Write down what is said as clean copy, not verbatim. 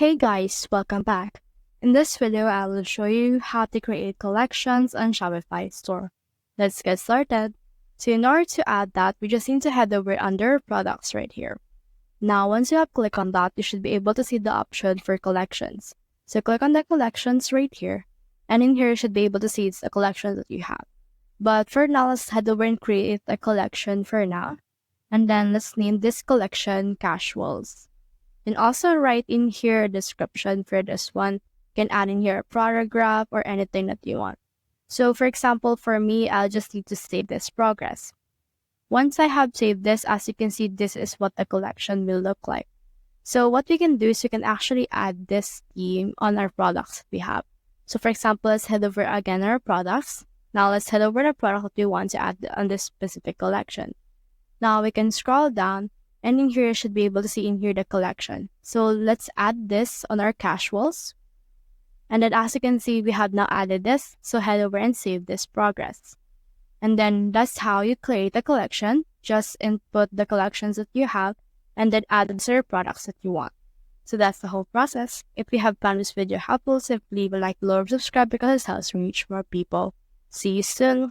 Hey guys, welcome back. In this video, I will show you how to create collections on Shopify store. Let's get started. So in order to add that, we just need to head over under products right here. Now, once you have clicked on that, you should be able to see the option for collections. So click on the collections right here. And in here, you should be able to see it's the collection that you have. But for now, let's head over and create a collection for now. And then let's name this collection Casuals. And also write in here a description for this one. You can add in here a paragraph or anything that you want. So for example, for me, I'll just need to save this progress. Once I have saved this, as you can see, this is what the collection will look like. So what we can do is we can actually add this theme on our products that we have. So for example, let's head over again our products. Now let's head over the product that we want to add on this specific collection. Now we can scroll down. And in here, you should be able to see in here the collection. So let's add this on our casuals. And then as you can see, we have now added this. So head over and save this progress. And then that's how you create a collection. Just input the collections that you have and then add the your products that you want. So that's the whole process. If you have found this video helpful, simply leave a like below or subscribe because it helps reach more people. See you soon.